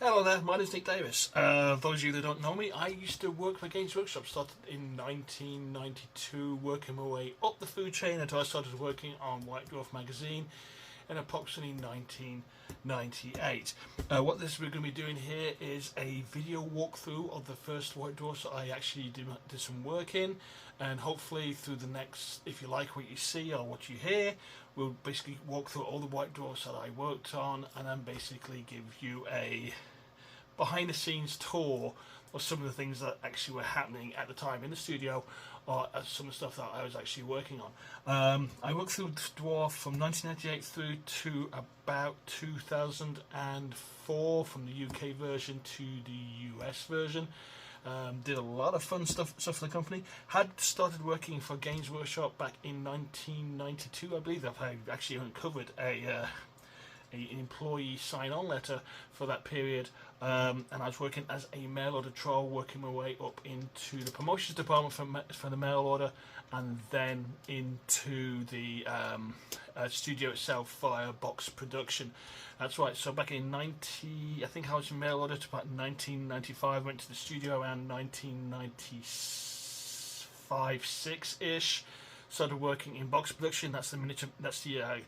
Hello there, my name's Nick Davis. Those of you that don't know me, I used to work for Games Workshop. Started in 1992, working my way up the food chain until I started working on White Dwarf magazine in approximately 1998. What we're going to be doing here is a video walkthrough of the first White Dwarfs that I actually did some work in, and hopefully through the next, if you like what you see or what you hear, we'll basically walk through all the White Dwarfs that I worked on, and then basically give you a behind the scenes tour of some of the things that actually were happening at the time in the studio, or some of the stuff that I was actually working on. I worked through Dwarf from 1998 through to about 2004, from the UK version to the US version. Did a lot of fun stuff for the company. Had started working for Games Workshop back in 1992, I believe. I actually uncovered an employee sign-on letter for that period, and I was working as a mail order troll, working my way up into the promotions department for the mail order, and then into the studio itself via box production. That's right. So back in I think I was in mail order to about 1995. Went to the studio around 1995-6ish. Started working in box production. That's the miniature. That's the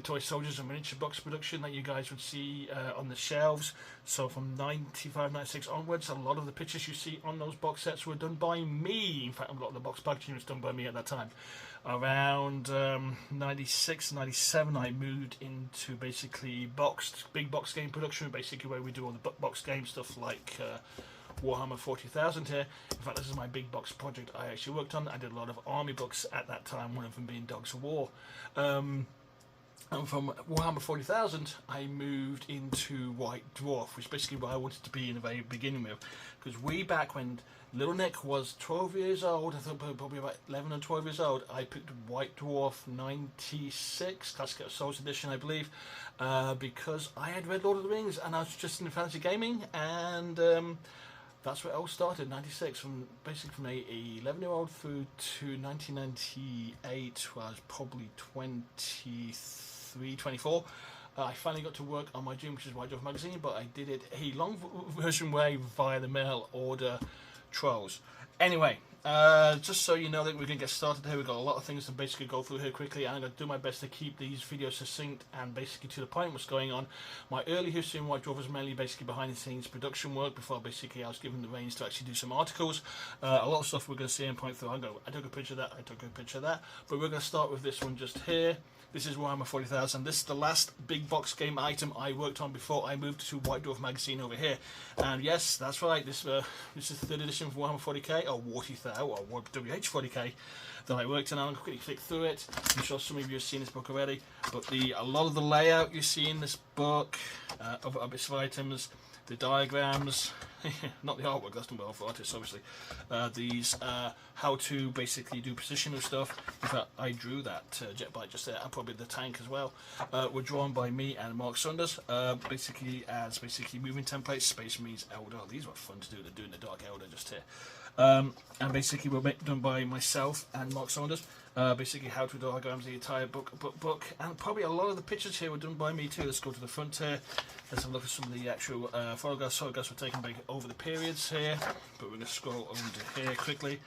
toy soldiers and miniature box production that you guys would see on the shelves. So from 95-96 onwards, a lot of the pictures you see on those box sets were done by me. In fact, a lot of the box packaging was done by me at that time. Around 96-97, I moved into basically big box game production, basically where we do all the box game stuff like Warhammer 40,000 here. In fact, this is my big box project I actually worked on. I did a lot of army books at that time, one of them being Dogs of War. And from Warhammer 40,000, I moved into White Dwarf, which is basically what I wanted to be in the very beginning with. Because way back when little Nick was 12 years old, I think probably about 11 or 12 years old, I picked White Dwarf 96, Classic Souls Edition, I believe, because I had read Lord of the Rings and I was just into fantasy gaming, and that's where it all started, 96, from an 11-year-old through to 1998, where I was probably 23, 24. I finally got to work on my dream, which is White Dwarf magazine, but I did it a long version way via the mail order trolls. Anyway, just so you know that we're going to get started here. We've got a lot of things to basically go through here quickly, and I'm going to do my best to keep these videos succinct and basically to the point what's going on. My early history in White Dwarf was mainly basically behind the scenes production work before basically I was given the reins to actually do some articles. A lot of stuff we're going to see and point through. I took a picture of that, I took a picture of that, but we're going to start with this one just here. This is Warhammer 40,000. This is the last big box game item I worked on before I moved to White Dwarf magazine over here. And yes, that's right, this is the third edition of Warhammer 40k, or WH40k, that I worked on. I'm going to quickly flick through it. I'm sure some of you have seen this book already, but a lot of the layout you see in this book, of bits of items, the diagrams, not the artwork, that's done by for artists obviously, these how to basically do positional stuff. In fact, I drew that jet bike just there, and probably the tank as well, were drawn by me and Mark Saunders, basically as moving templates. Space Marines Elder, these were fun to do. They're doing the Dark Elder just here, and basically were done by myself and Mark Saunders. Basically how to diagrams, the entire book, and probably a lot of the pictures here were done by me too. Let's go to the front here. Let's have a look at some of the actual photographs. Photographs were taken over the periods here, but we're going to scroll over to here quickly.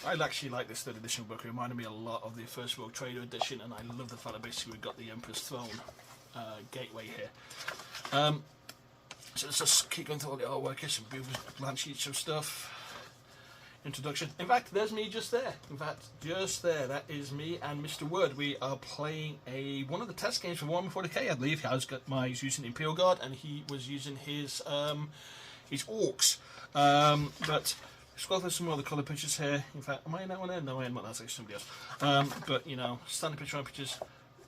I actually like this third edition book. It reminded me a lot of the First World Trader edition, and I love the fact that basically we've got the Emperor's Throne gateway here. So let's just keep going through all the artwork. Here's some beautiful blank sheets of stuff. Introduction. In fact, there's me just there. That is me and Mr. Word. We are playing one of the test games for Warhammer 40k, I believe. I was using Imperial Guard, and he was using his orcs. But scroll through some more of the colour pictures here. In fact, am I in that one there? No, I am not. That's actually somebody else. But you know, standard picture on pictures.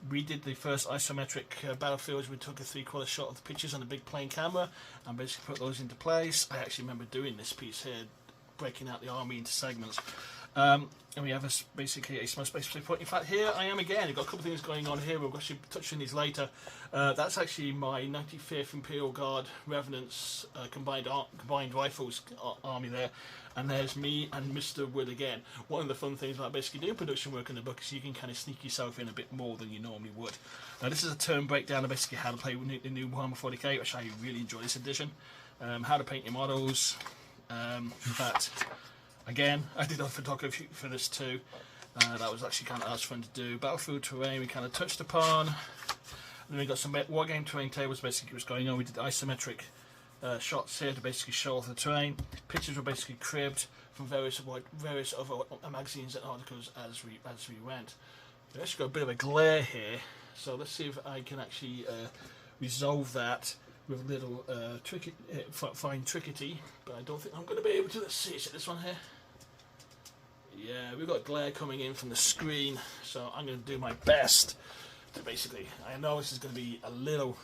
We did the first isometric battlefields. We took a 3/4 shot of the pictures on a big plain camera and basically put those into place. I actually remember doing this piece here, breaking out the army into segments. And we have basically a small space point. In fact, here I am again. I've got a couple of things going on here. We'll actually touch on these later. That's actually my 95th Imperial Guard Revenants combined rifles army there. And there's me and Mr. Wood again. One of the fun things about basically doing production work in the book is you can kind of sneak yourself in a bit more than you normally would. Now this is a turn breakdown of basically how to play with the new Warhammer 40k, which I really enjoy this edition. How to paint your models. In fact, again, I did a photography for this too. That was actually kind of fun to do. Battlefield terrain we kind of touched upon. And then we got some wargame terrain tables basically what's going on. We did isometric shots here to basically show off the terrain. Pictures were basically cribbed from various other magazines and articles as we went. We actually got a bit of a glare here, so let's see if I can actually resolve that with a little fine trickety, but I don't think I'm going to be able to. Let's see, is it this one here? Yeah, we've got glare coming in from the screen, so I'm going to do my best to basically, I know this is going to be a little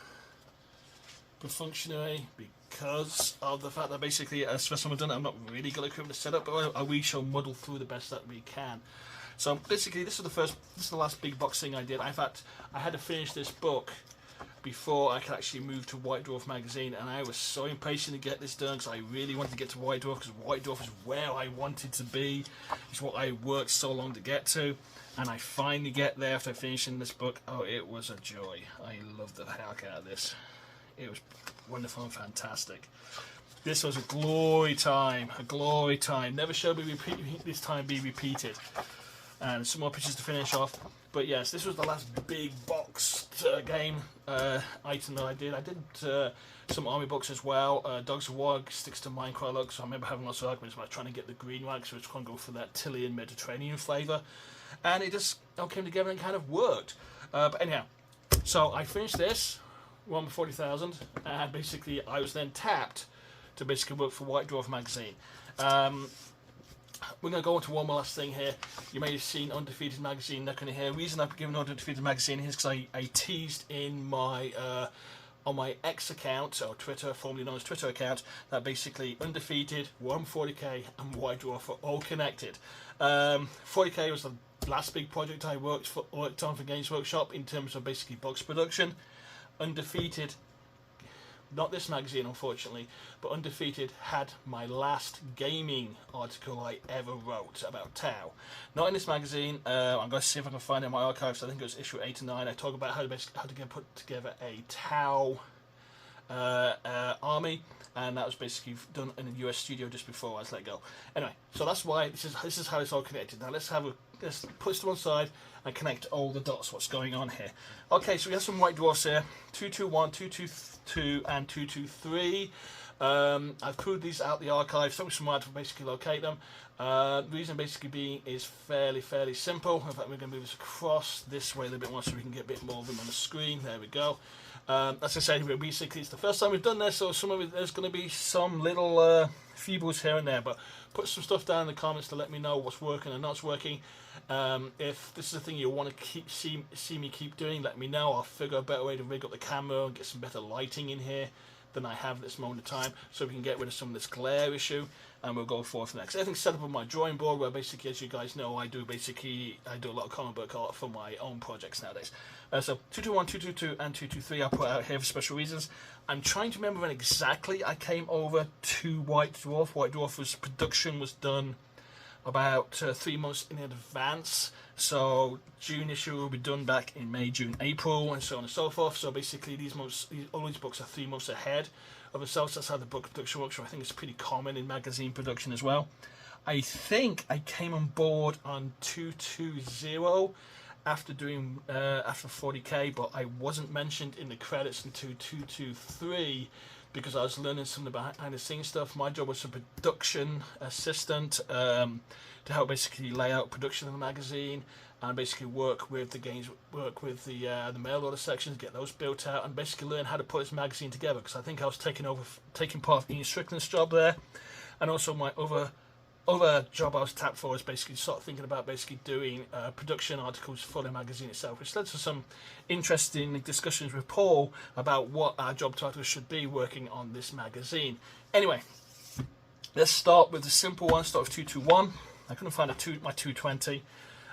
perfunctory because of the fact that basically, as for some have done it, I'm not really good at equipment to set up, but we shall muddle through the best that we can. So basically, this is the last big box thing I did. In fact, I had to finish this book before I could actually move to White Dwarf magazine, and I was so impatient to get this done because I really wanted to get to White Dwarf, because White Dwarf is where I wanted to be. It's what I worked so long to get to, and I finally get there after finishing this book. Oh, it was a joy. I loved the heck out of this. It was wonderful and fantastic. This was a glory time, never shall be this time be repeated. And some more pictures to finish off. But yes, this was the last big boxed game item that I did. I did some army books as well. Dogs of War sticks to mine quite a lot, so I remember having lots of arguments about trying to get the green one, so I was trying to go for that Tillian Mediterranean flavour. And it just all came together and kind of worked. But anyhow, so I finished this, won 40,000, and basically I was then tapped to basically work for White Dwarf magazine. We're going to go on to one more last thing here. You may have seen Undefeated magazine neck on here. The reason I've given Undefeated magazine is because I teased in my on my X account, or Twitter, formerly known as Twitter account, that basically Undefeated, Warhammer 40k and White Dwarf are all connected. 40k was the last big project I worked on for Games Workshop in terms of basically box production. Undefeated, not this magazine unfortunately, but Undefeated had my last gaming article I ever wrote about Tau. Not in this magazine. I'm going to see if I can find it in my archives. I think it was issue 8 and 9. I talk about how to put together a Tau army, and that was basically done in a US studio just before I was let go. Anyway, so that's why this is how it's all connected. Now let's put this to one side and connect all the dots. What's going on here? Okay, so we have some White Dwarfs here: 221, 222, and 223. I've pulled these out the archive, so some to basically locate them. The reason basically being is fairly simple. In fact, we're going to move this across this way a little bit more so we can get a bit more of them on the screen. There we go. As I said, basically it's the first time we've done this, so some of it, there's going to be some little feebles here and there, but put some stuff down in the comments to let me know what's working and not working. If this is a thing you want to see me keep doing, let me know. I'll figure a better way to rig up the camera and get some better lighting in here than I have at this moment of time, so we can get rid of some of this glare issue, and we'll go forward from next. Everything's set up on my drawing board, where basically, as you guys know, I do a lot of comic book art for my own projects nowadays. So 221, 222, and 223 I put out here for special reasons. I'm trying to remember when exactly I came over to White Dwarf. White Dwarf's production was done about 3 months in advance. So June issue will be done back in May, June, April, and so on and so forth. So basically, all these books are 3 months ahead of themselves. That's how the book production works. So I think it's pretty common in magazine production as well. I think I came on board on 220 after doing after 40k, but I wasn't mentioned in the credits until 223 because I was learning some of the behind the scenes stuff. My job was a production assistant to help basically lay out production of the magazine and basically work with the mail order sections, get those built out, and basically learn how to put this magazine together, because I think I was taking part of Ian Strickland's job there, and also my other job I was tapped for was basically sort of thinking about basically doing production articles for the magazine itself, which led to some interesting discussions with Paul about what our job title should be working on this magazine. Anyway, let's start with the simple one. Start with 221. I couldn't find my 220,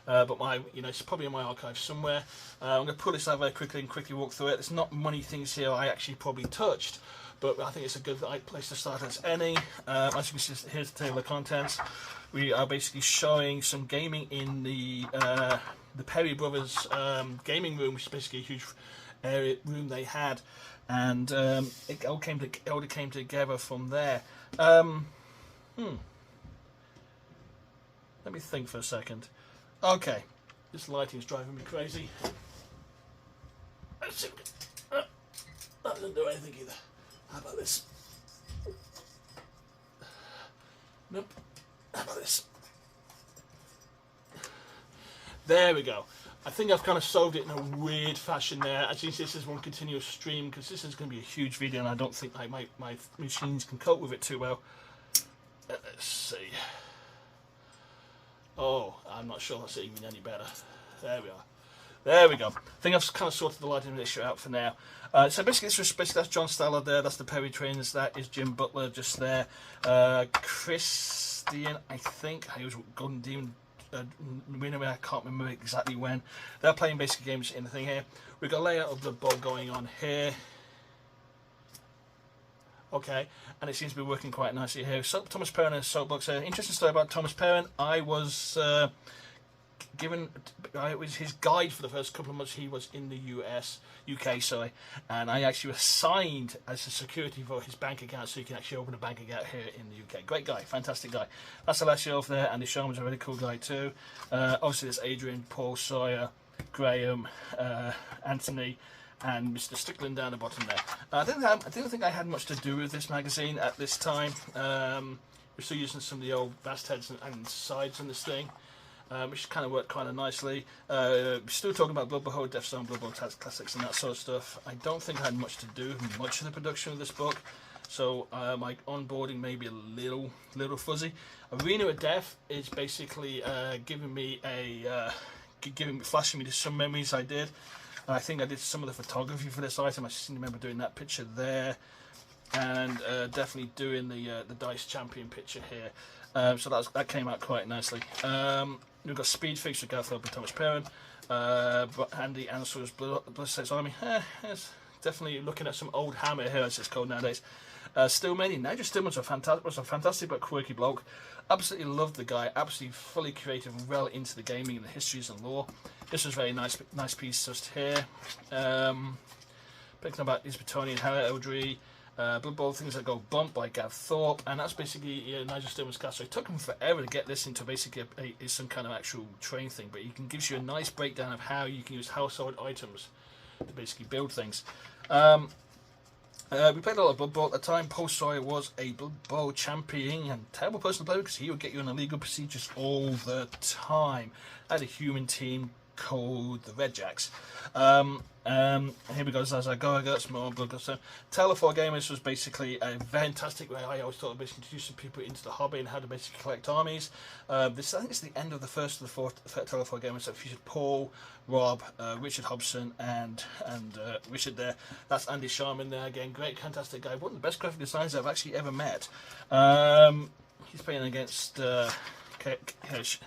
but it's probably in my archive somewhere. I'm going to pull this out very quickly and quickly walk through it. There's not many things here I actually probably touched, but I think it's a good place to start as any. As you can see, here's the table of contents. We are basically showing some gaming in the Perry Brothers gaming room, which is basically a huge room they had, and it all came together from there. Let me think for a second. Okay, this lighting is driving me crazy. That doesn't do anything either. How about this? Nope. How about this? There we go. I think I've kind of solved it in a weird fashion there. As you can see, this is one continuous stream because this is going to be a huge video, and I don't think my machines can cope with it too well. Let's see. Oh, I'm not sure that's even any better. There we are. There we go. I think I've kind of sorted the lighting issue out for now. So basically, that's John Stallard there. That's the Perry Trainers. That is Jim Butler just there. Christian, I think, he was Golden Demon. I can't remember exactly when. They're playing basic games in the thing here. We've got a layout of the bowl going on here. Okay, and it seems to be working quite nicely here. So, Thomas Perrin and Soapbox. Interesting story about Thomas Perrin. I was given it was his guide for the first couple of months he was in the UK, sorry, and I actually was assigned as a security for his bank account, so you can actually open a bank account here in the UK. Great guy, fantastic guy. That's Alessio over there, Andy Sharman's a really cool guy too. Obviously there's Adrian, Paul Sawyer, Graham, Anthony, and Mr. Strickland down the bottom there. I didn't think I had much to do with this magazine at this time. We're still using some of the old mastheads and sides on this thing, which kind of worked kind of nicely. We're still talking about Blood Bowl, Death Zone, Blood Bowl Classics and that sort of stuff. I don't think I had much to do with much of the production of this book, so my onboarding may be a little fuzzy. Arena of Death is basically flashing me to some memories I did. I think I did some of the photography for this item. I seem to remember doing that picture there, and definitely doing the Dice Champion picture here. So that came out quite nicely. We've got Speed Fix with Garth Hope and Thomas Perrin, but Andy Ansell's Bloodstained Army. It's definitely looking at some old Hammer here, as it's called nowadays. Stillmania. Nigel Stillman's was a fantastic but quirky bloke. Absolutely loved the guy. Absolutely fully creative and well into the gaming and the histories and lore. This was a very nice piece just here. Picking about his Bretonian Harriet Eldry. Blood Bowl Things That Go Bump by Gav Thorpe, and that's basically Nigel Stillman's cast. So it took him forever to get this into basically some kind of actual train thing, but he gives you a nice breakdown of how you can use household items to basically build things. We played a lot of Blood Bowl at the time. Paul Sawyer was a Blood Bowl champion and terrible person to play because he would get you in illegal procedures all the time. I had a human team called the Red Jacks. Here we go, as I go, I got some more Blood Bowl. So, Tale of Four Gamers was basically a fantastic way. I always thought of basically introducing people into the hobby and how to basically collect armies. This, I think, is the end of the first of the fourth Tale of Four Gamers that featured Paul, Rob, Richard Hobson, and Richard there. That's Andy Sharman there again. Great, fantastic guy. One of the best graphic designers I've actually ever met. He's playing against Chaos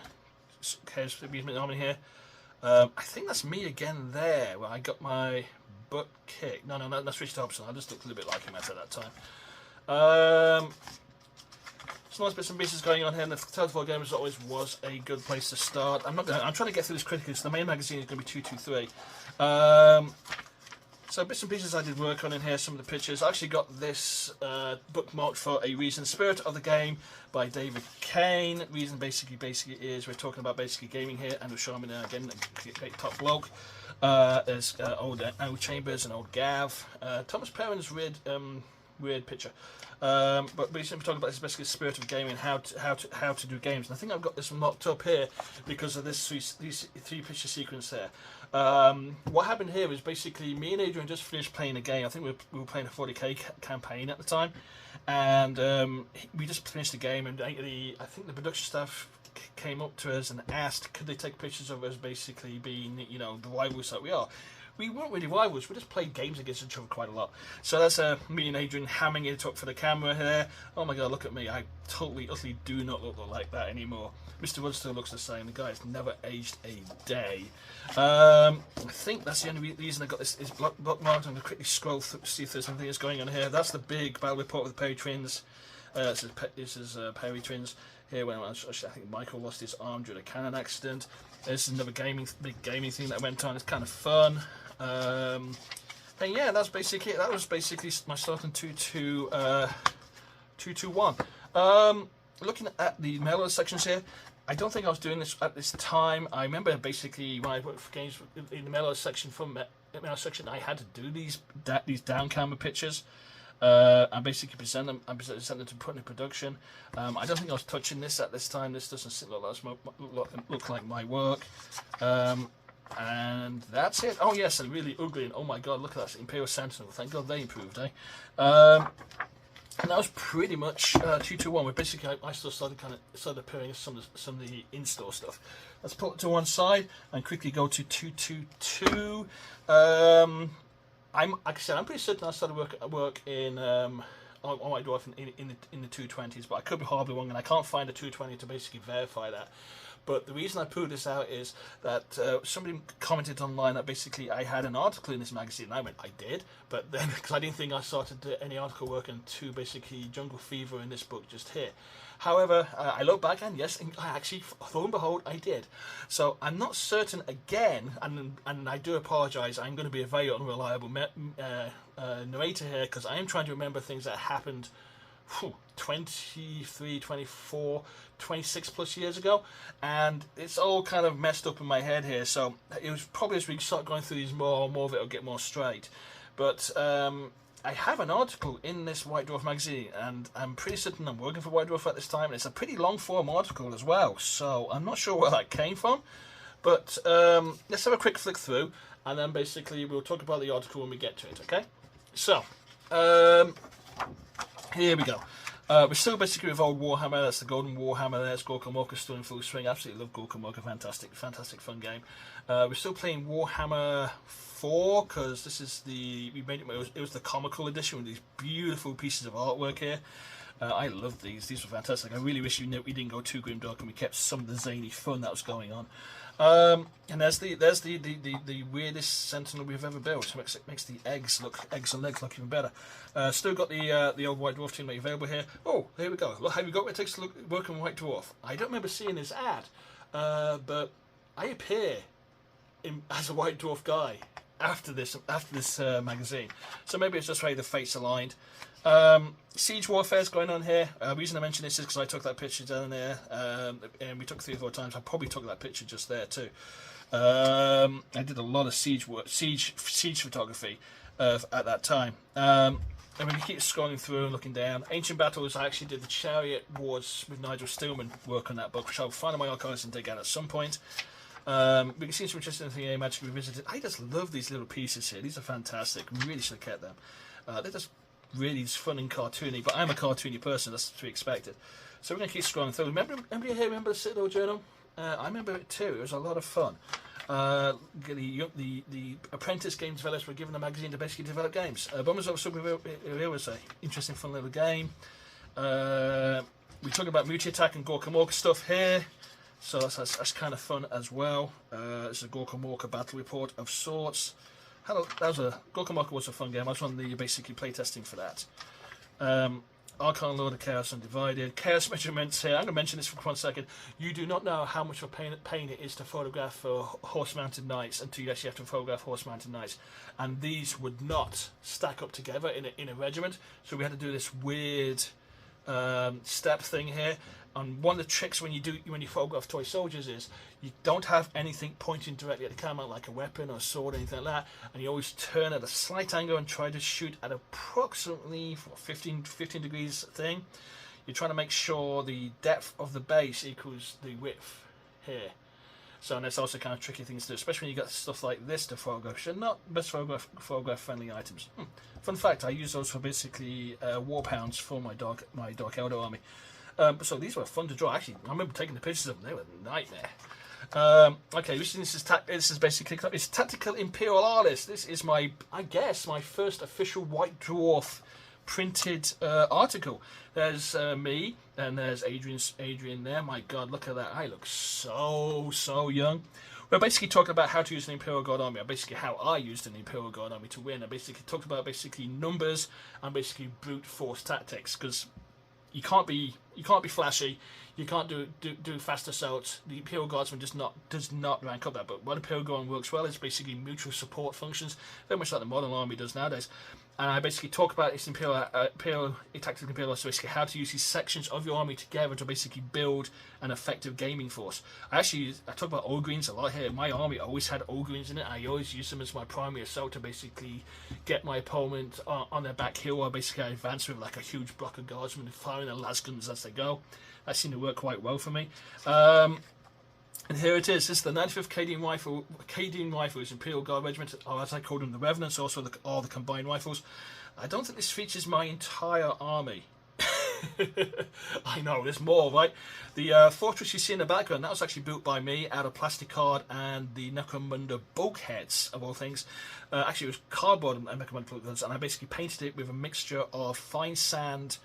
Army here. I think that's me again there, where I got my butt kicked. No, that's Richard Hobson. I just looked a little bit like him at that time. Some nice bits and pieces going on here, and the Tale of Four Gamers always was a good place to start. I'm trying to get through this quickly, so the main magazine is going to be 223. So bits and pieces I did work on in here, some of the pictures. I actually got this bookmarked for a reason. Spirit of the Game by David Kane. Reason basically is we're talking about basically gaming here, and we're showing me there again, a great top bloke. There's old Chambers and old Gav. Thomas Perrin's weird picture. But basically we're talking about this basically Spirit of Gaming, how to do games. And I think I've got this marked up here because of these three picture sequence there. What happened here is basically me and Adrian just finished playing a game. I think we were playing a 40k campaign at the time, and we just finished the game, and I think the production staff came up to us and asked could they take pictures of us basically being the rivals that we are. we weren't really rivals. We just played games against each other quite a lot. So that's me and Adrian hamming it up for the camera here. Oh my god, look at me. I totally, utterly do not look like that anymore. Mr. Wood still looks the same. The guy has never aged a day. I think that's the only reason I got this bookmarked. I'm going to quickly scroll through, see if there's anything that's going on here. That's the big battle report with the Perry twins. This is Perry twins. Here, when I think Michael lost his arm during a cannon accident. This is another big gaming thing that went on. It's kind of fun. And yeah, that's basically it. That was basically my starting 221. Looking at the mail order sections here, I don't think I was doing this at this time. I remember basically when I worked for games in the mail order section, I had to do these down camera pictures. I basically present them to put in production. I don't think I was touching this at this time. This doesn't look like my work. And that's it. Oh yes, and really ugly. And oh my god, look at that Imperial Sentinel. Thank God they improved, eh? And that was pretty much 221. Where basically I still started appearing some of the in-store stuff. Let's put it to one side and quickly go to 222. Like I said, I'm pretty certain I started work in on White Dwarf in the 220s, but I could be horribly wrong, and I can't find a 220 to basically verify that. But the reason I put this out is that somebody commented online that basically I had an article in this magazine, and I went, I did, but then because I didn't think I started any article work into basically Jungle Fever in this book just here. However, I look back and yes, I actually, lo and behold, I did. So I'm not certain again, and I do apologise, I'm going to be a very unreliable narrator here because I am trying to remember things that happened 23, 24, 26 plus years ago, and it's all kind of messed up in my head here, so it was probably as we start going through these more of it will get more straight. But I have an article in this White Dwarf magazine, and I'm pretty certain I'm working for White Dwarf at this time, and it's a pretty long form article as well, so I'm not sure where that came from, but let's have a quick flick through, and then basically we'll talk about the article when we get to it, okay? So, here we go. We're still basically with old Warhammer. That's the Golden Warhammer. There's Gorkamorka still in full swing. Absolutely love Gorkamorka. Fantastic fun game. We're still playing Warhammer 4 because this is we made it was the comical edition with these beautiful pieces of artwork here. I love these. These were fantastic. I really wish we didn't go too grimdark and we kept some of the zany fun that was going on. And there's the weirdest sentinel we've ever built. Makes the eggs and legs look even better. Still got the old White Dwarf teammate available here. Oh, here we go. Look, have you got what it takes to work on White Dwarf? I don't remember seeing this ad, but I appear as a White Dwarf guy after this magazine. So maybe it's just how the fates aligned. Siege warfare is going on here. The reason I mention this is because I took that picture down there, and we took 3 or 4 times. I probably took that picture just there too. I did a lot of siege photography at that time. And when you keep scrolling through and looking down, Ancient Battles, I actually did the Chariot Wars with Nigel Stillman work on that book, which I'll find in my archives and dig out at some point. We can see some interesting things here, Magic Revisited. I just love these little pieces here. These are fantastic. We really should have kept them. They're just really fun and cartoony, but I'm a cartoony person, that's to be expected. So we're going to keep scrolling through. Remember the Citadel Journal? I remember it too. It was a lot of fun. The apprentice game developers were given a magazine to basically develop games. Bombers of Submarine was an interesting, fun little game. We talk about Muti Attack and Gorkamorka stuff here, so that's kind of fun as well. It's a Gorkamorka battle report of sorts. Gorkamorka was a fun game. I was on the basically playtesting for that. Archon Lord of Chaos Undivided. Chaos measurements here. I'm going to mention this for 1 second. You do not know how much of a pain it is to photograph horse-mounted knights until you actually have to photograph horse-mounted knights. And these would not stack up together in a regiment. So we had to do this weird step thing here. And one of the tricks when you photograph toy soldiers is you don't have anything pointing directly at the camera like a weapon or a sword or anything like that, and you always turn at a slight angle and try to shoot at approximately 15 degrees thing. You're trying to make sure the depth of the base equals the width here. So and that's also kind of tricky things to do, especially when you got stuff like this to photograph. They're not best photograph friendly items. Fun fact: I use those for basically war pounds for my Dark Elder army. So these were fun to draw. Actually, I remember taking the pictures of them. They were a nightmare. Okay, this is basically it's Tactical Imperial Artist. This is my first official White Dwarf printed article. There's me, and there's Adrian there. My God, look at that! I look so young. We're basically talking about how to use an Imperial Guard army, or basically how I used an Imperial Guard army to win. I basically talked about numbers and basically brute force tactics, because you can't be flashy, you can't do fast assaults. The Imperial Guardsman does not rank up that. But what Imperial Guard works well is basically mutual support functions, very much like the modern army does nowadays. And I basically talk about its Tactical Imperial, so basically how to use these sections of your army together to basically build an effective gaming force. I talk about Ogreens a lot here. My army always had Ogreens in it. I always use them as my primary assault to basically get my opponent on their back heel, or basically I advance with like a huge block of guardsmen firing their lasguns as they go. That seemed to work quite well for me. And here it is. This is the 95th Cadian Rifles Imperial Guard Regiment, or as I call them, the Revenants, also all the combined rifles. I don't think this features my entire army. I know, there's more, right? The fortress you see in the background, that was actually built by me out of plastic card and the Necromunda bulkheads, of all things. Actually, it was cardboard and Necromunda bulkheads, and I basically painted it with a mixture of fine sand,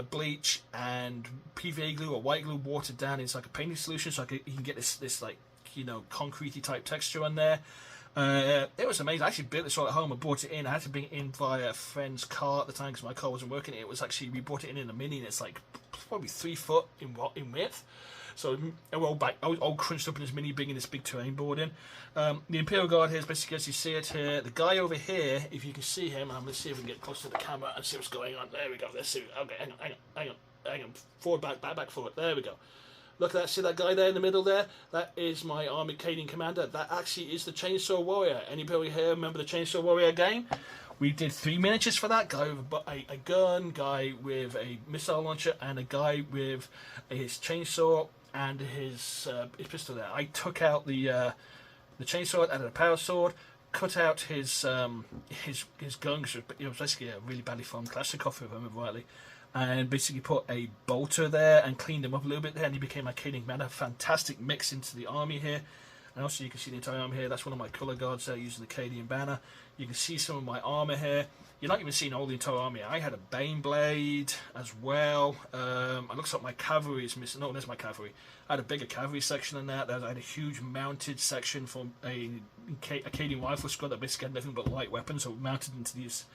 bleach and PVA glue or white glue watered down into like a painting solution, so you can get this like, you know, concretey type texture on there. It was amazing. I actually built this all at home and brought it in. I had to bring it in via a friend's car at the time because my car wasn't working. It was actually, we brought it in a mini, and it's like probably 3 foot in width. So I was all crunched up in this mini, bringing this big terrain board in. The Imperial Guard here is basically, as you see it here, the guy over here, if you can see him, and let's see if we can get close to the camera and see what's going on. There we go. Let's see. Okay, hang on. Forward, back, forward. There we go. Look at that. See that guy there in the middle there? That is my army Cadian commander. That actually is the Chainsaw Warrior. Anybody here remember the Chainsaw Warrior game? We did 3 miniatures for that. Guy with a gun, guy with a missile launcher, and a guy with his chainsaw and his pistol there. I took out the chainsaw, added a power sword, cut out his gun, because it was basically a really badly formed Kalashnikov, if I remember rightly, and basically put a bolter there and cleaned him up a little bit there, and he became my Cadian commander. Fantastic mix into the army here. And also you can see the entire army here. That's one of my colour guards there using the Cadian banner. You can see some of my armour here. You're not even seeing all the entire army. I had a Bane Blade as well. It looks like my cavalry is missing. No, there's my cavalry. I had a bigger cavalry section than that. I had a huge mounted section from a Cadian rifle squad that basically had nothing but light weapons, so mounted into these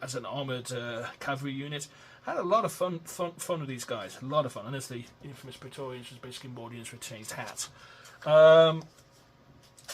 as an armoured cavalry unit. I had a lot of fun with these guys. A lot of fun. And there's the infamous Praetorians, which is basically Mordian's retained hat.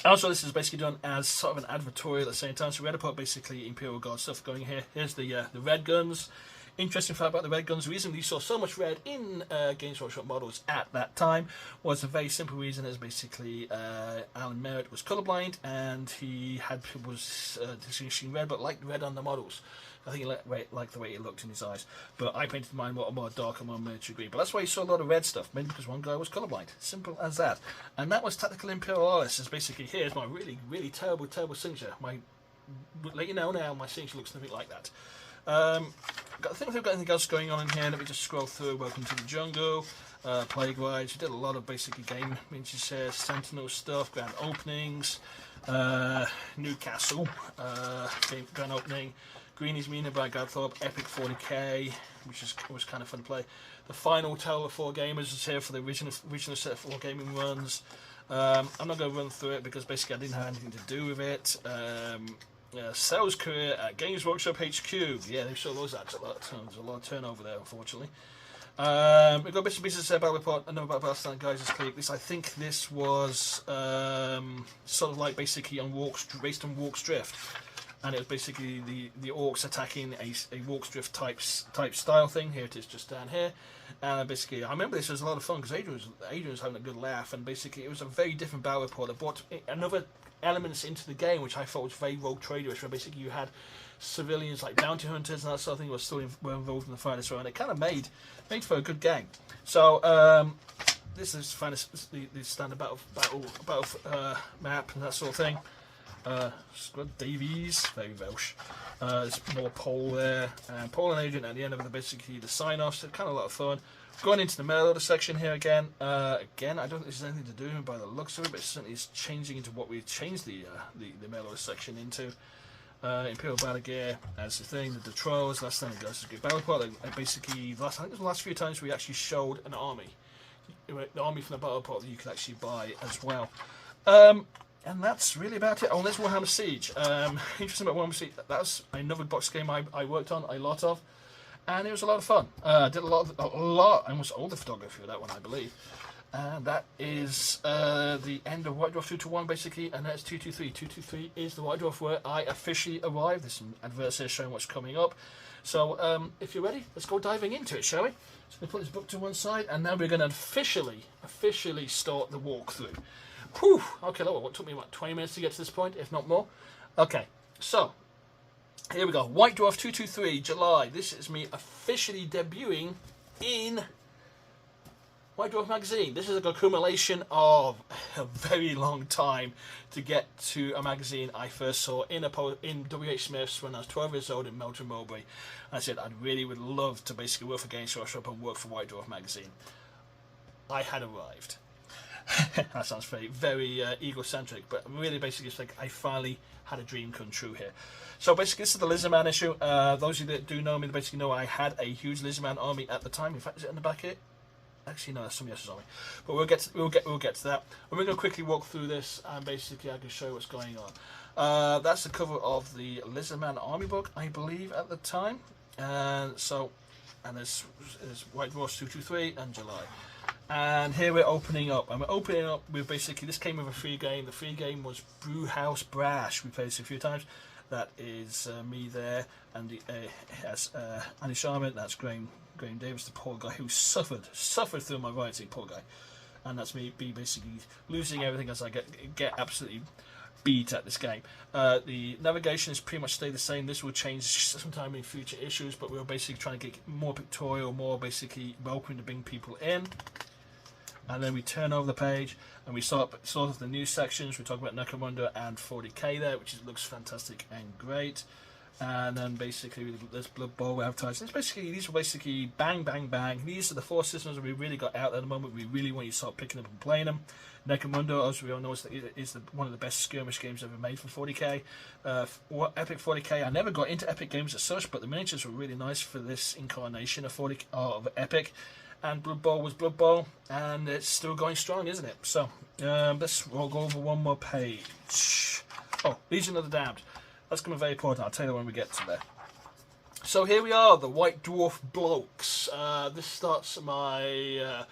Also, this is basically done as sort of an advertorial at the same time. So we had to put basically Imperial Guard stuff going here. Here's the red guns. Interesting fact about the red guns, the reason we saw so much red in Games Workshop models at that time was a very simple reason. Is basically Alan Merritt was colourblind, and he was distinguishing red, but liked red on the models. I think he liked the way it looked in his eyes. But I painted mine more dark and more military green. But that's why you saw a lot of red stuff, mainly because one guy was colourblind. Simple as that. And that was Tactical Imperial Artist. Is basically, here's my really, really terrible signature. Let you know now, my signature looks nothing like that. I think we've got anything else going on in here. Let me just scroll through. Welcome to the Jungle, Plague Rides. We did a lot of basically game miniatures here, Sentinel stuff, grand openings, Newcastle, grand opening, Greenies Mina by Gadthorpe, Epic 40k, which was kind of fun to play. The final Tower of 4 Gamers is here for the original set of 4 gaming runs. I'm not going to run through it because basically I didn't have anything to do with it. Sales career at Games Workshop HQ. Yeah, they show those ads a lot. There's a lot of turnover there, unfortunately. We've got bits and pieces to say about report. Another about Battlestar Guys' Clique. I think this was sort of like basically based on Walk's Drift, and it was basically the orcs attacking a Walk's Drift type style thing. Here it is, just down here. And basically, I remember this was a lot of fun because Adrian was having a good laugh, and basically it was a very different battle report. It brought another elements into the game which I thought was very rogue traderish, where basically you had civilians like bounty hunters and that sort of thing were involved in the fight as well, and it kind of made for a good game. So this is the standard battle map and that sort of thing. Scott Davies, very Welsh. There's more Paul there, and Paul and Adrian at the end of basically the sign-offs. So kind of a lot of fun. Going into the mail order section here again. Again, I don't think this has anything to do by the looks of it, but it certainly is changing into what we've changed the mail order section into. Imperial Battle Gear as the thing, the Trolls. Last time it goes to Battle Pot. Basically, I think it was the last few times we actually showed an army, the army from the Battle Pot that you could actually buy as well. And that's really about it. Oh, there's Warhammer Siege. Interesting about Warhammer Siege. That's another box game I worked on a lot of, and it was a lot of fun. Did a lot. I almost all the photography for that one, I believe. And that is the end of White Dwarf 221, basically, and that's 223. 223 is the White Dwarf where I officially arrived. There's some adverts here showing what's coming up. So, if you're ready, let's go diving into it, shall we? So, we put this book to one side, and now we're going to officially start the walkthrough. Whew! Okay, look, what took me, 20 minutes to get to this point, if not more? Okay, so, here we go. White Dwarf 223, July. This is me officially debuting in White Dwarf magazine. This is an accumulation of a very long time to get to a magazine I first saw in WH Smith's when I was 12 years old in Melton Mowbray. I said I really would love to basically work for Games Workshop and work for White Dwarf magazine. I had arrived. That sounds very egocentric, but really basically it's like I finally had a dream come true here. So basically this is the Lizardman issue. Those of you that do know me basically know I had a huge Lizardman army at the time. In fact, is it in the back here? Actually, no, that's somebody else's army. But we'll get to that. And we're going to quickly walk through this, and basically I can show you what's going on. That's the cover of the Lizardman army book, I believe, at the time. And there's White Dwarf 223 and July. And here we're opening up. And we're opening up with basically, this came with a free game. The free game was Brewhouse Brash. We played this a few times. That is me there, and Andy Sharman. That's Graham Davis, the poor guy who suffered through my writing, poor guy. And that's me basically losing everything as I get absolutely beat at this game. The navigation is pretty much stay the same. This will change sometime in future issues, but we're basically trying to get more pictorial, more basically welcoming to bring people in. And then we turn over the page and we start of the news sections. We talk about Necromunda and 40k there, which looks fantastic and great. And then basically there's Blood Bowl advertising. These are basically bang, bang, bang. These are the 4 systems that we really got out at the moment. We really want you to start picking up and playing them. Necromunda, as we all know, is one of the best skirmish games ever made for 40k. Epic 40k. I never got into Epic games as such, but the miniatures were really nice for this incarnation of Epic. And Blood Bowl was Blood Bowl, and it's still going strong, isn't it? So we'll go over one more page. Oh, Legion of the Damned. That's going to be very important. I'll tell you when we get to there. So here we are, the White Dwarf Blokes. This starts my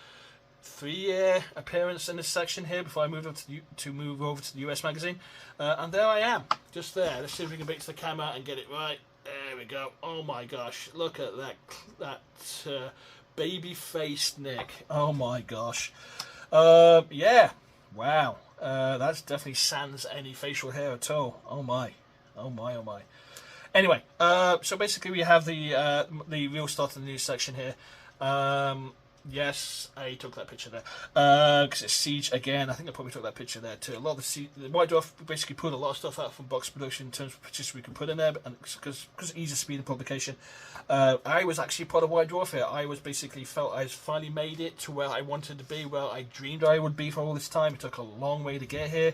3-year appearance in this section here before I move over to the US magazine. And there I am, just there. Let's see if we can bring to the camera and get it right. There we go. Oh my gosh, look at that baby-faced Nick. Oh my gosh. Yeah, wow. That's definitely sans any facial hair at all. Oh my. Oh my, oh my. Anyway, so basically we have the real start of the news section here. Yes, I took that picture there. Because it's Siege again. I think I probably took that picture there too. A lot of the White Dwarf basically pulled a lot of stuff out from box production in terms of pictures we could put in there, because easy speed of publication. I was actually part of White Dwarf here. I was basically felt I finally made it to where I wanted to be, where I dreamed I would be for all this time. It took a long way to get here.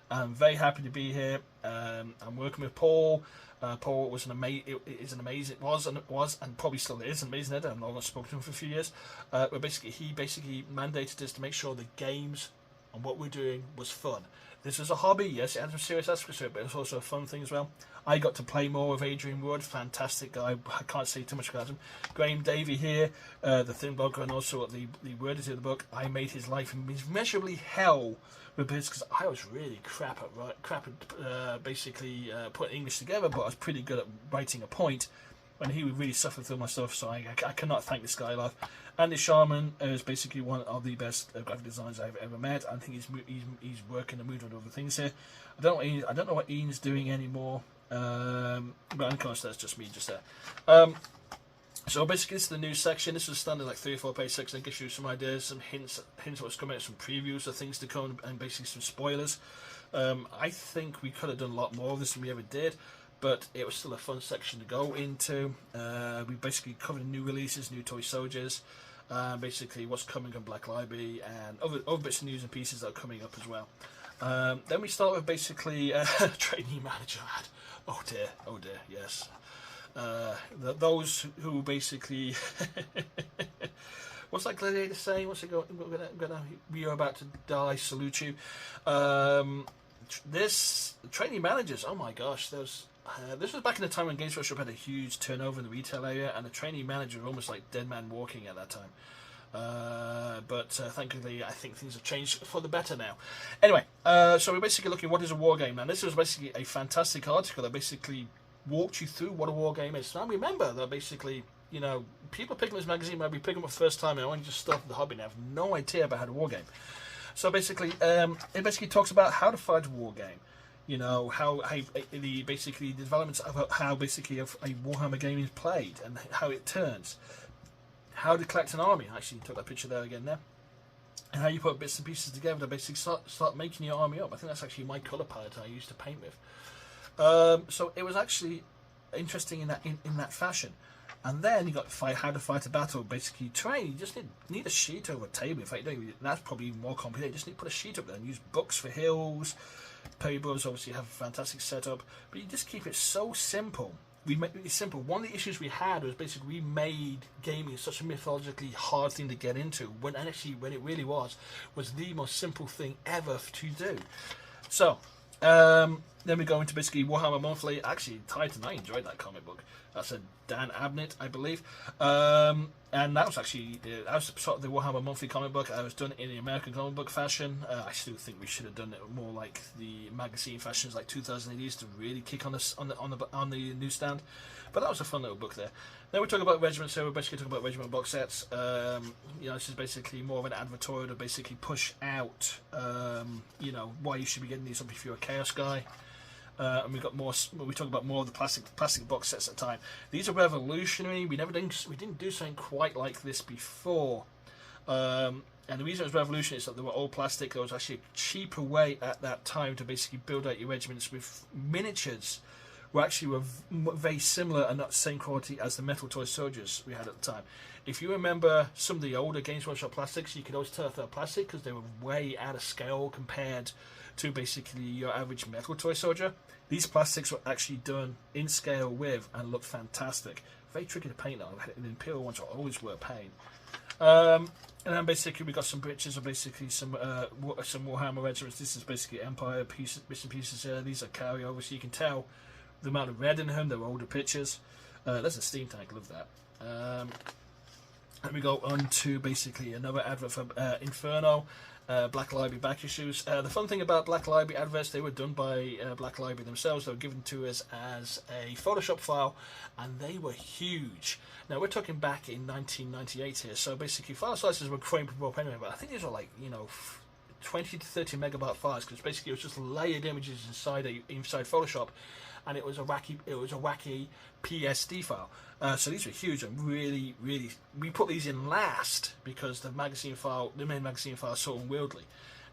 I'm very happy to be here. I'm working with Paul. Paul was and probably still is an amazing editor. I've not spoken to him for a few years. But he basically mandated us to make sure the games and what we're doing was fun. This is a hobby, yes, it had some serious aspects to it, but it's also a fun thing as well. I got to play more with Adrian Wood, fantastic guy. I can't say too much about him. Graham Davey here, the thin blogger, and also the word editor of the book. I made his life immeasurably hell with this, because I was really crap at basically putting English together, but I was pretty good at writing a point. And he would really suffer through my stuff, so I cannot thank this guy enough. Andy Sharman is basically one of the best graphic designers I've ever met. I think he's working and moving on other things here. I don't know what Ian's doing anymore, but of course that's just me just there. So basically, this is the news section. This was standard like 3 or 4 page section. It gives you some ideas, some hints of what's coming out, some previews of things to come, and basically some spoilers. I think we could have done a lot more of this than we ever did, but it was still a fun section to go into. We basically covered new releases, new toy soldiers, basically what's coming on Black Library, and other bits of news and pieces that are coming up as well. Then we start with basically trainee manager ad. Oh dear, yes. Those who basically what's that gladiator saying? What's it going? We are about to die. Salute you. This trainee managers. Oh my gosh, this was back in the time when Games Workshop had a huge turnover in the retail area, and the trainee manager were almost like dead man walking at that time. But thankfully, I think things have changed for the better now. Anyway, so we're basically looking at what is a war game. Now, this was basically a fantastic article that basically walked you through what a war game is. Now, remember that basically, you know, people picking this magazine might be picking up for the first time and only just started the hobby and have no idea about how to war game. So basically, it basically talks about how to fight a war game. You know, how the developments of how basically a Warhammer game is played and how it turns. How to collect an army. Actually, took that picture there again there. And how you put bits and pieces together to basically start making your army up. I think that's actually my colour palette I used to paint with. So it was actually interesting in that fashion. And then you got how to fight a battle. Basically, terrain. You just need a sheet over a table. In fact, that's probably even more complicated. You just need to put a sheet up there and use books for hills. Tables obviously have a fantastic setup, but you just keep it so simple. We make it simple. One of the issues we had was basically we made gaming such a mythologically hard thing to get into, when it really was the most simple thing ever to do. So then we go into basically Warhammer Monthly. Actually, Titan, I enjoyed that comic book. That's a Dan Abnett, I believe. And that was actually sort of the Warhammer Monthly comic book. I was done in the American comic book fashion. I still think we should have done it more like the magazine fashions, like 2000 ADs, to really kick on the newsstand. But that was a fun little book there. Then we talk about regiments. So we're basically talking about regiment box sets. You know, this is basically more of an advertorial to basically push out, you know, why you should be getting these up if you're a Chaos guy. And we got more. We talk about more of the plastic box sets at the time. These are revolutionary. We didn't do something quite like this before. And the reason it was revolutionary is that they were all plastic. There was actually a cheaper way at that time to basically build out your regiments with miniatures. Were very similar and not the same quality as the metal toy soldiers we had at the time. If you remember some of the older Games Workshop plastics, you could always tell if they were plastic because they were way out of scale compared to basically your average metal toy soldier. These plastics were actually done in scale with and looked fantastic. Very tricky to paint though. The Imperial ones always were a pain. And then basically we got some pictures of basically some Warhammer regiments. This is basically Empire bits and pieces here. These are carryovers, so you can tell the amount of red in them. They're older pictures. That's a steam tank. Love that. And we go on to basically another advert for Inferno. Black Library back issues. The fun thing about Black Library adverts, they were done by Black Library themselves. They were given to us as a Photoshop file, and they were huge. Now we're talking back in 1998 here, so basically file sizes were quite up anyway, but I think these were like, you know, 20 to 30 megabyte files, because basically it was just layered images inside Photoshop, and it was a wacky PSD file. So these were huge and really, we put these in last because the main magazine file is so unwieldy.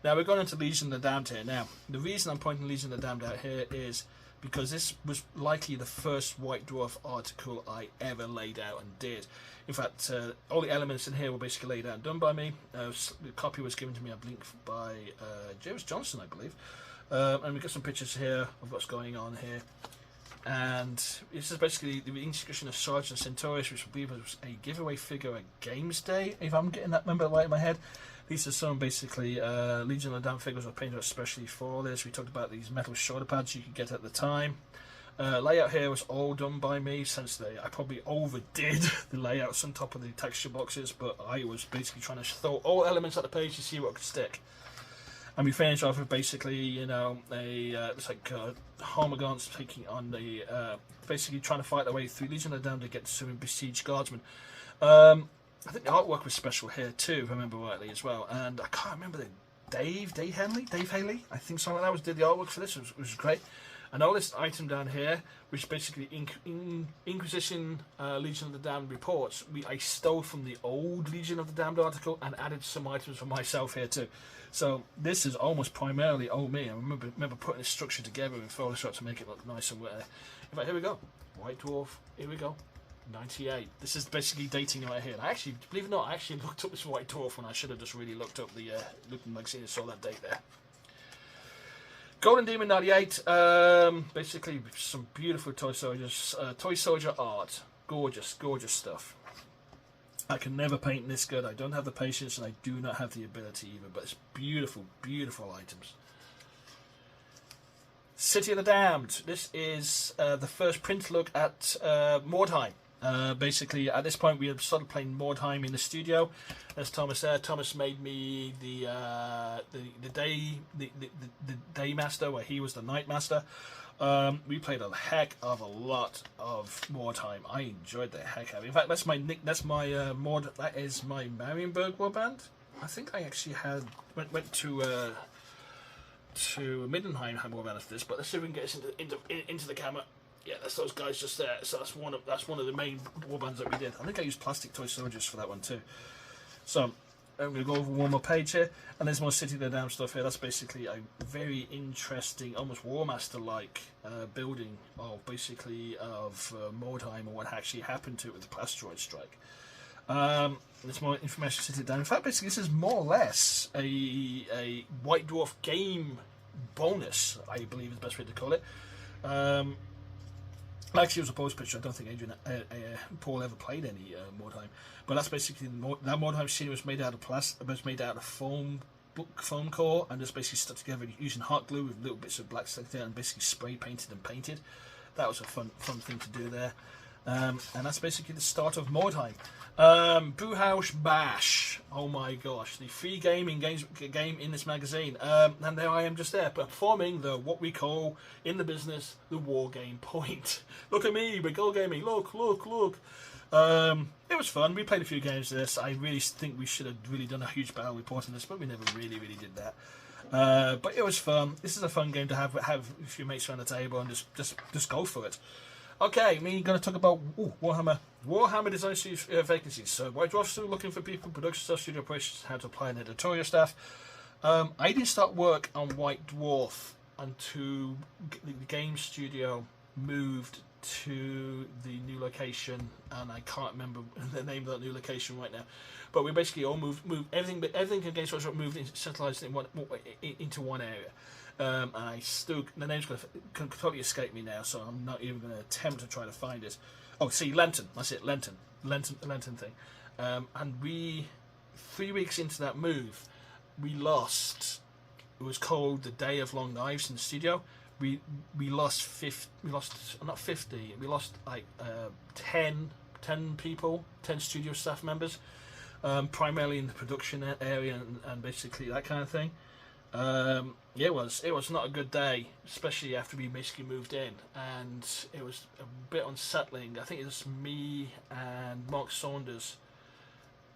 Now we're going into Legion of the Damned here. Now the reason I'm pointing Legion of the Damned out here is because this was likely the first White Dwarf article I ever laid out and did. In fact, all the elements in here were basically laid out and done by me. The copy was given to me, I believe, by James Johnson, I believe. And we've got some pictures here of what's going on here. And this is basically the introduction of Sergeant Centaurus, which I believe was a giveaway figure at Games Day, if I'm getting that number right in my head. These are some basically Legion of the Damned figures I painted especially for this. We talked about these metal shoulder pads you could get at the time. Layout here was all done by me, since I probably overdid the layouts on top of the texture boxes, but I was basically trying to throw all elements at the page to see what could stick. And we finish off with basically, you know, it's like Harmagons taking on the, basically trying to fight their way through Legion of the Damned to get to some besieged guardsmen. I think the artwork was special here too, if I remember rightly as well. And I can't remember Dave Haley, I think something like that did the artwork for this. It was great. And all this item down here, which basically Inquisition Legion of the Damned reports, I stole from the old Legion of the Damned article and added some items for myself here too. So this is almost primarily old me. I remember putting this structure together in Photoshop to make it look nice and wet. In fact, here we go. White Dwarf. Here we go. 98. This is basically dating right here. And I actually, believe it or not, I actually looked up this White Dwarf when I should have just really looked up the magazine and saw that date there. Golden Demon 98, basically some beautiful toy soldiers, toy soldier art, gorgeous, gorgeous stuff. I can never paint this good, I don't have the patience and I do not have the ability either, but it's beautiful, beautiful items. City of the Damned, this is the first print look at Mordheim. Basically, at this point, we had started playing Mordheim in the studio. There's Thomas there. Thomas made me the day master, where he was the night master. We played a heck of a lot of Mordheim. I enjoyed the heck out of it. In fact, that's my that is my Marienburg warband. I think I actually went to Middenheim warband after this. But let's see if we can get us into the camera. Yeah, that's those guys just there. So that's one of the main warbands that we did. I think I used plastic toy soldiers for that one too. So I'm going to go over one more page here, and there's more City of the Damned stuff here. That's basically a very interesting, almost War Master-like building of Mordheim and what actually happened to it with the asteroid strike. There's more information City of the Damned. In fact, basically, this is more or less a White Dwarf game bonus, I believe is the best way to call it. Actually, it was a post picture. I don't think Paul ever played any Mordheim, but that's basically that Mordheim scene was made out of foam core and just basically stuck together using hot glue with little bits of black stuck there and basically spray painted and painted. That was a fun thing to do there, and that's basically the start of Mordheim. Bauhaus Bash. Oh my gosh, the free game in this magazine. And there I am just there performing what we call in the business the war game point. Look at me, we're goal gaming. Look. It was fun. We played a few games of this. I really think we should have really done a huge battle report on this, but we never really did that. But it was fun. This is a fun game to have a few mates around the table and just go for it. Okay, me going to talk about Warhammer design studio vacancies. So White Dwarf still looking for people, production stuff, studio operations, how to apply an editorial staff. I didn't start work on White Dwarf until the game studio moved to the new location, and I can't remember the name of that new location right now. But we basically all moved everything in Games Workshop moved centralized into one area. And the name's going to totally escape me now, so I'm not even going to attempt to try to find it. Oh, see, Lenton. That's it, Lenton thing. And 3 weeks into that move, we lost. It was called the Day of Long Knives in the studio. We lost like 10 people, 10 studio staff members, primarily in the production area and basically that kind of thing. It was not a good day, especially after we basically moved in, and it was a bit unsettling. I think it was me and Mark Saunders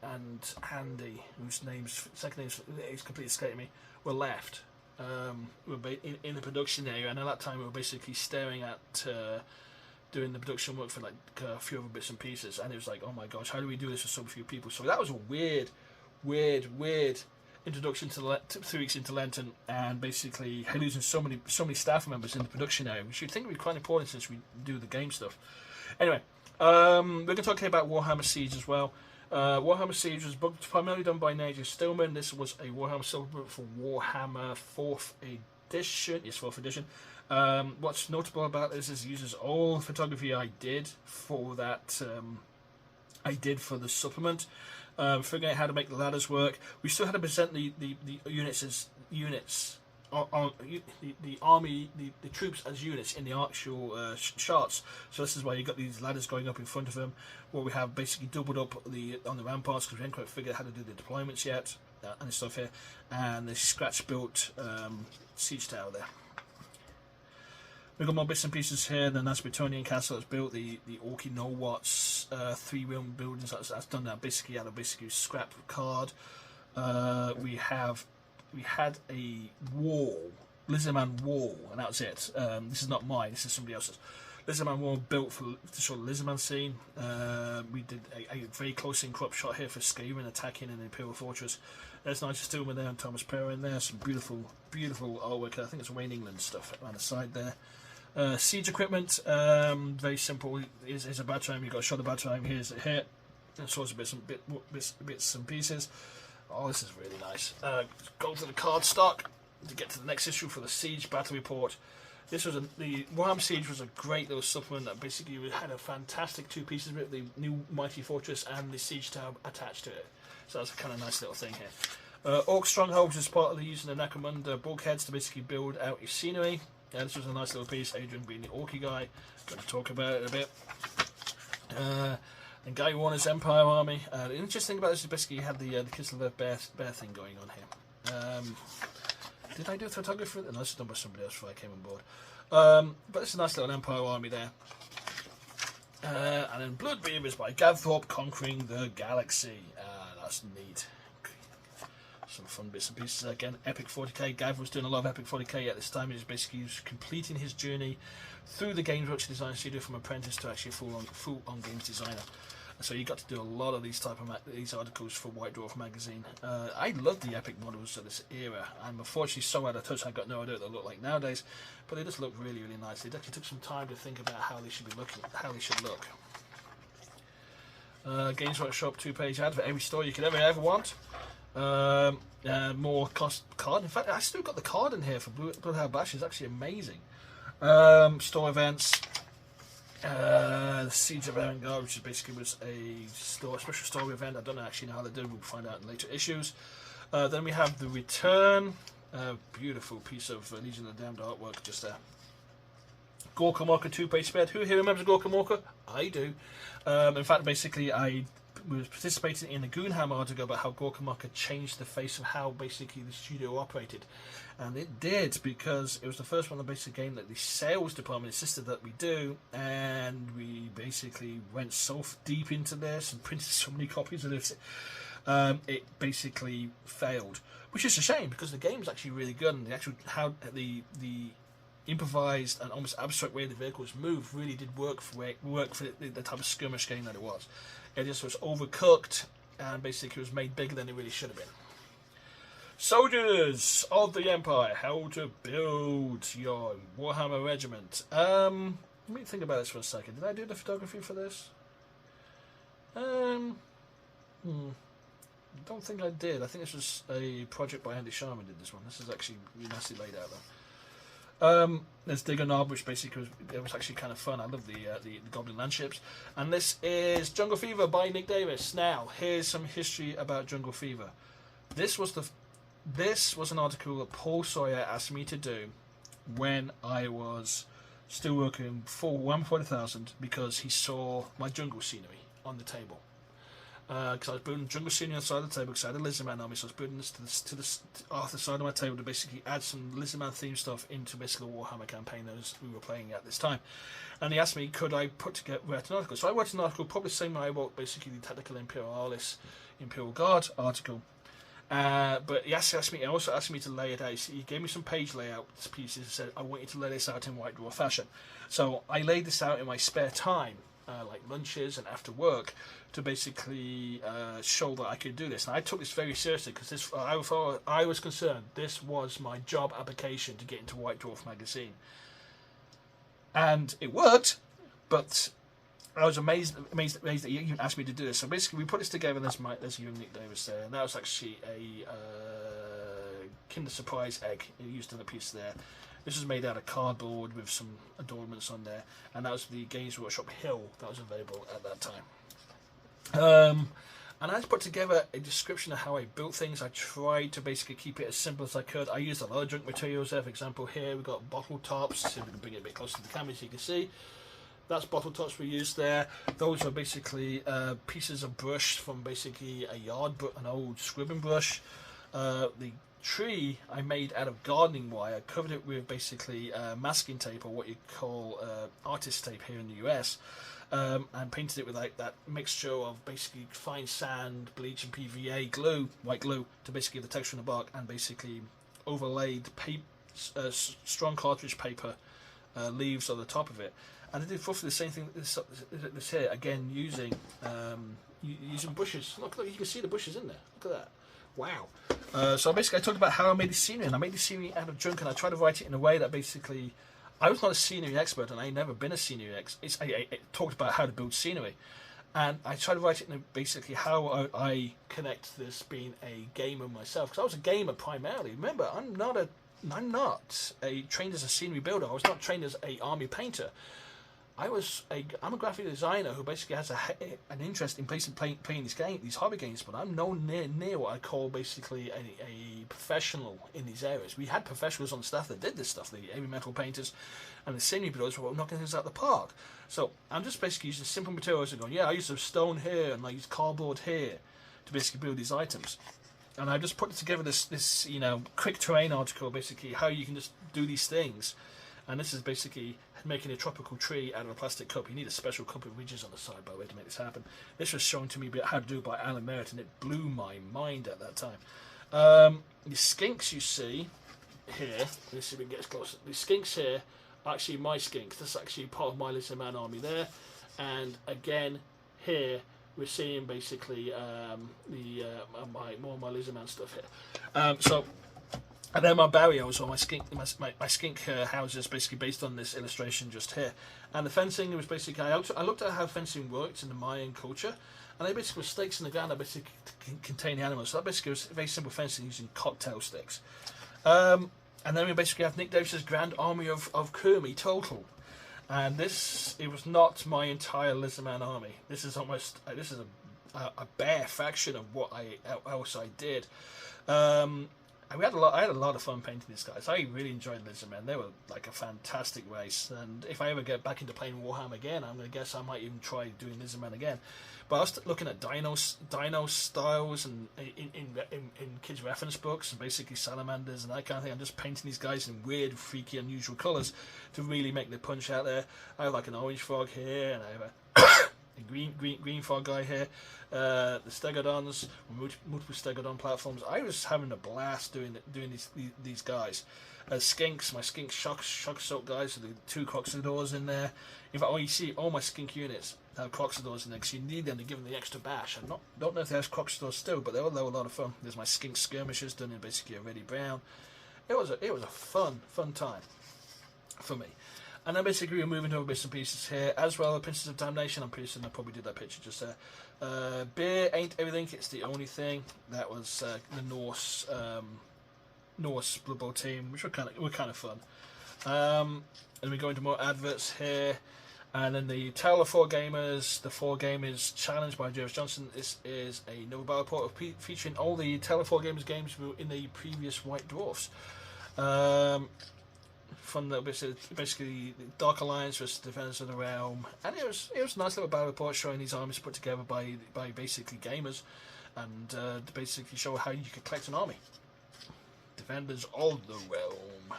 and Andy, whose second name's completely escaping me, were left. We were in the production area, and at that time we were basically staring at doing the production work for like a few other bits and pieces, and it was like, oh my gosh, how do we do this with so few people? So that was a weird introduction to 3 weeks into Lenten, and basically losing so many staff members in the production area, which you'd think would be quite important since we do the game stuff. Anyway, we're going to talk here about Warhammer Siege as well. Warhammer Siege was primarily done by Nigel Stillman. This was a Warhammer supplement for Warhammer 4th edition. Yes, 4th edition. What's notable about this is it uses all photography I did for that. I did for the supplement. Figuring out how to make the ladders work. We still had to present the units as units, the army, the troops as units in the actual charts. So this is why you got these ladders going up in front of them, where we have basically doubled up on the ramparts because we hadn't quite figured out how to do the deployments yet and stuff here, and the scratch built siege tower there. We've got more bits and pieces here. Then that's Bretonian Castle that's built, the Orky No Watts 3-room buildings that's done that basically out of scrap card. We had a wall Lizardman wall, and that was it. This is not mine. This is somebody else's. Lizardman wall built to show the Lizardman scene. We did a very close in crop shot here for Skaven attacking an Imperial fortress. There's Nigel Stillman there and Thomas Perrin in there. Some beautiful, beautiful artwork. I think it's Wayne England stuff around the side there. Siege equipment, very simple. Here's a battering. You've got to show the battering. Here's a hit. And sorts of bits and pieces. Oh, this is really nice. Go to the card stock to get to the next issue for the Siege Battle Report. This was the Warhammer Siege was a great little supplement that basically had a fantastic two pieces with the new Mighty Fortress and the Siege Tower attached to it. So that's a kind of nice little thing here. Orc Stronghold was part of the using the Necromunda bulkheads to basically build out your scenery. This was a nice little piece. Adrian being the Orky guy, going to talk about it a bit. And Guy Warner's Empire Army. The interesting thing about this is basically you had the Kislev bear thing going on here. Did I do photography? No, this is done by somebody else before I came on board. But it's a nice little Empire Army there. And then Blood Beavers by Gav Thorpe conquering the galaxy. That's neat. Some fun bits and pieces again. Epic 40k. Gav was doing a lot of Epic 40k at this time. He was basically completing his journey through the Games Workshop Design Studio from apprentice to actually full on games designer. So you got to do a lot of these these articles for White Dwarf magazine. I love the epic models of this era. I'm unfortunately so out of touch. I've got no idea what they look like nowadays, but they just look really, really nice. They actually took some time to think about how they should be looking, how they should look. Games Workshop 2-page ad for every story you could ever want. More card. In fact, I still got the card in here for Bloodhound Bash. It's actually amazing. Store events. The Siege of Erangard, which basically was a special story event. I don't actually know how they did. We'll find out in later issues. Then we have the Return. Beautiful piece of Legion of the Damned artwork just there. Gorka Morka 2-page spread. Who here remembers Gorka Morka? I do. In fact, basically, I was participating in the Goonham article about how Gorka Morka changed the face of how basically the studio operated. And it did, because it was the first one of the basic game that the sales department insisted that we do, and we basically went so deep into this and printed so many copies of this, it basically failed, which is a shame because the game's actually really good, and the actual how the improvised and almost abstract way the vehicles move really did work for the type of skirmish game that it was. It just was overcooked and basically was made bigger than it really should have been. Soldiers of the Empire, how to build your Warhammer regiment. Let me think about this for a second. Did I do the photography for this? Don't think I did. I think this was a project by Andy Sharman did this one. This is actually really nicely laid out though. There's Digger Knob, which basically was actually kind of fun. I love the Goblin landships. And this is Jungle Fever by Nick Davis. Now, here's some history about Jungle Fever. This was an article that Paul Sawyer asked me to do when I was still working for Warhammer 40,000 because he saw my jungle scenery on the table. Because I was building jungle scenery on the side of the table because I had a Lizardman army, so I was building this to the other side of my table to basically add some Lizardman themed stuff into basically the Warhammer campaign that we were playing at this time. And he asked me, could I write an article? So I wrote an article, probably the same way I wrote basically the Tactical Imperialis Imperial Guard article. But he also asked me to lay it out. He gave me some page layout pieces and said, I want you to lay this out in White Dwarf fashion. So I laid this out in my spare time, like lunches and after work, to basically show that I could do this. And I took this very seriously because I was concerned this was my job application to get into White Dwarf magazine. And it worked, but I was amazed that you even asked me to do this. So basically, we put this together. There's young Nick Davis there, and that was actually a Kinder Surprise egg used in a piece there. This was made out of cardboard with some adornments on there, and that was the Games Workshop Hill that was available at that time. And I just put together a description of how I built things. I tried to basically keep it as simple as I could. I used a lot of junk materials there. For example, here we've got bottle tops. See if we can bring it a bit closer to the camera so you can see. That's bottle tops we used there. Those are basically pieces of brush from basically an old scribbing brush. The tree I made out of gardening wire, covered it with basically masking tape, or what you call artist tape here in the US, and painted it with like that mixture of basically fine sand, bleach and PVA glue, white glue, to basically give the texture in the bark, and basically overlaid strong cartridge paper leaves on the top of it, and I did roughly the same thing this here again using using bushes. Look, you can see the bushes in there. Look at that. Wow. So basically I talked about how I made the scenery, and I made the scenery out of junk, and I tried to write it in a way that basically I was not a scenery expert, and I never been a scenery expert. I talked about how to build scenery, and I tried to write it in basically how I connect this being a gamer myself, because I was a gamer primarily. Remember, I'm not trained as a scenery builder. I was not trained as a army painter. I'm a graphic designer who basically has an interest in playing these hobby games, but I'm no near what I call basically a professional in these areas. We had professionals on staff that did this stuff, the heavy metal painters and the scenery builders were knocking things out the park. So I'm just basically using simple materials and going, yeah, I use some stone here and I use cardboard here to basically build these items. And I just put together this quick terrain article, basically how you can just do these things. And this is basically making a tropical tree out of a plastic cup. You need a special cup with ridges on the side, by the way, to make this happen. This was shown to me how to do by Alan Merritt, and it blew my mind at that time. The skinks you see here, let's see if we can get as close. The skinks here are actually my skinks. That's actually part of my Lizard Man army there. And again, here we're seeing basically more of my Lizard Man stuff here. And then my barrios, or my skink houses, basically based on this illustration just here. And the fencing was basically, I looked at how fencing worked in the Mayan culture, and they basically were stakes in the ground that basically contain the animals. So that basically was very simple fencing using cocktail sticks. And then we basically have Nick Davis's Grand Army of Kurmi total. And it was not my entire Lizardman army. This is a bare fraction of what else I did. I had a lot of fun painting these guys. I really enjoyed Lizardmen. They were like a fantastic race. And if I ever get back into playing Warhammer again, I'm going to guess I might even try doing Lizardmen again. But I was looking at dino styles and in kids' reference books and basically salamanders and that kind of thing. I'm just painting these guys in weird, freaky, unusual colours to really make the punch out there. I have like an orange frog here, and I have a green frog guy here. The Stegodons, multiple Stegodon platforms. I was having a blast doing these guys. Skinks, my skink shock assault guys, so the 2 Croxodors in there. In fact, you see all my skink units have Croxodors in there because you need them to give them the extra bash. I don't know if there's Croxodors still, but they were a lot of fun. There's my skink skirmishers done in basically a reddy brown. It was a fun time for me. And then basically we're moving over bits and pieces here as well. The Princess of Damnation, I'm pretty certain I probably did that picture just there. Beer ain't everything, it's the only thing. That was the Norse Blood Bowl team, which were kind of fun. And we go into more adverts here. And then the Tale of 4 Gamers, the 4 Gamers Challenge by James Johnson. This is a novel battle report featuring all the Tale of 4 Gamers games in the previous White Dwarfs. From basically Dark Alliance versus Defenders of the Realm, and it was a nice little battle report showing these armies put together by basically gamers, and to basically show how you could collect an army. Defenders of the Realm,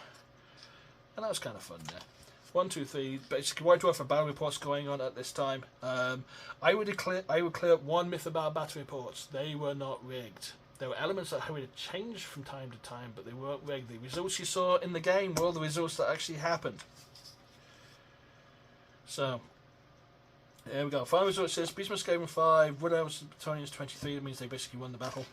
and that was kind of fun there. 1, 2, 3. Basically, White Dwarf battle reports going on at this time. I would clear up 1 myth about battle reports. They were not rigged. There were elements that would change from time to time, but they weren't rigged. The results you saw in the game were the results that actually happened. So, there we go. Final result says Beastman Skaven 5, Wood Elves Battalions 23. That means they basically won the battle.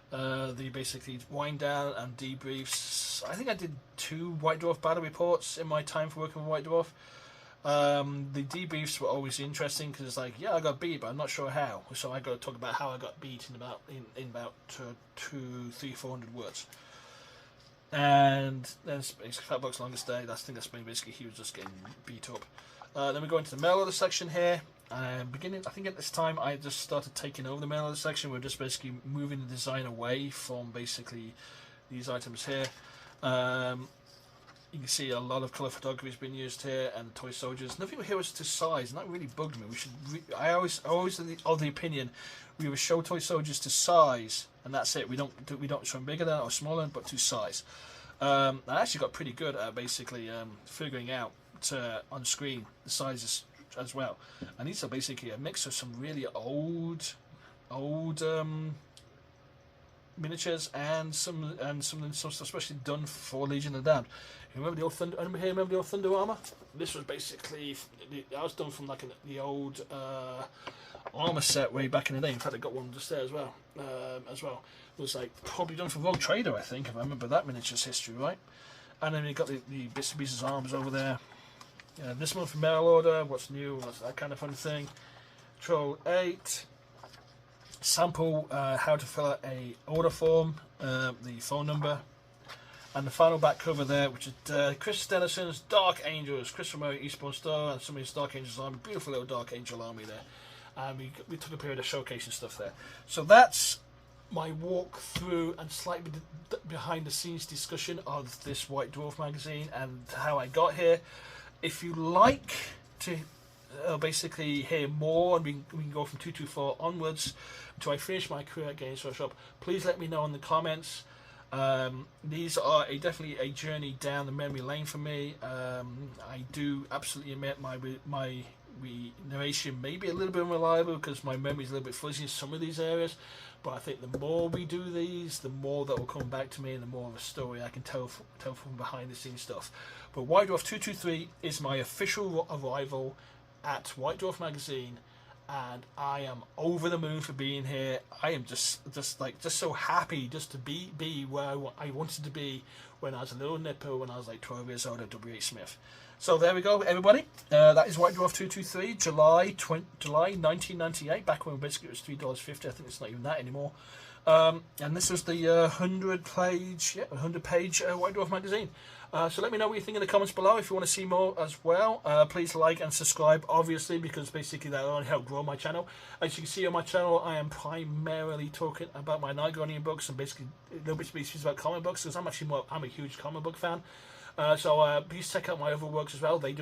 The basically wind down and debriefs. I think I did 2 White Dwarf battle reports in my time for working with White Dwarf. The debriefs were always interesting because it's like, yeah, I got beat, but I'm not sure how. So I got to talk about how I got beat in about 400 words. And then Fatbox's longest day. I think that's been basically he was just getting beat up. Then we go into the mail order section here. I think at this time I just started taking over the mail order section. We're just basically moving the design away from basically these items here. You can see a lot of colour photography has been used here, and toy soldiers. Nothing here was to size, and that really bugged me. I always of the opinion we would show toy soldiers to size, and that's it. We don't show them bigger than or smaller, but to size. I actually got pretty good at basically figuring out on screen the sizes as well. And these are basically a mix of some really old miniatures and some stuff especially done for Legion of the Damned. Remember the old Thunder? Remember the old Thunder armor? This was basically that was done from like the old armor set way back in the day. In fact, I got one just there as well. It was like probably done for Rogue Trader, I think, if I remember that miniatures history right. And then you got the bits and pieces arms over there. This one from mail order. What's new? What's that kind of fun thing? Troll 8. Sample how to fill out a order form. The phone number. And the final back cover there, which is Chris Dennison's Dark Angels, Chris Romero, Eastbourne Star, and somebody's Dark Angels army. Beautiful little Dark Angel army there. And we took a period of showcasing stuff there. So that's my walk through and slightly behind the scenes discussion of this White Dwarf magazine and how I got here. If you like to basically hear more, and we can go from 224 onwards until I finish my career at Games Workshop, please let me know in the comments. These are definitely a journey down the memory lane for me. I do absolutely admit my narration may be a little bit unreliable because my memory is a little bit fuzzy in some of these areas, but I think the more we do these, the more that will come back to me and the more of a story I can tell from behind the scenes stuff. But White Dwarf 223 is my official arrival at White Dwarf magazine, and I am over the moon for being here. I am just so happy just to be where I wanted to be when I was a little nipper, when I was like 12 years old at WH Smith. So there we go, everybody. That is White Dwarf 223, July 1998, back when basically it was $3.50. I think it's not even that anymore. And this is the 100-page White Dwarf magazine. So let me know what you think in the comments below. If you want to see more as well, please like and subscribe, obviously, because basically that will only help grow my channel. As you can see on my channel, I am primarily talking about my Nigerian books and basically a little bit of speeches about comic books, because I'm a huge comic book fan. So please check out my other works as well. They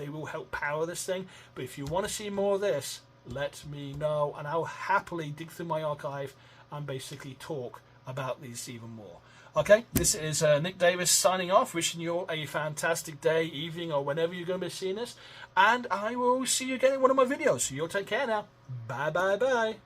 will help power this thing. But if you want to see more of this, let me know, and I'll happily dig through my archive and basically talk about these even more. Okay, this is Nick Davis signing off, wishing you all a fantastic day, evening, or whenever you're going to be seeing this. And I will see you again in one of my videos. So you'll take care now. Bye, bye, bye.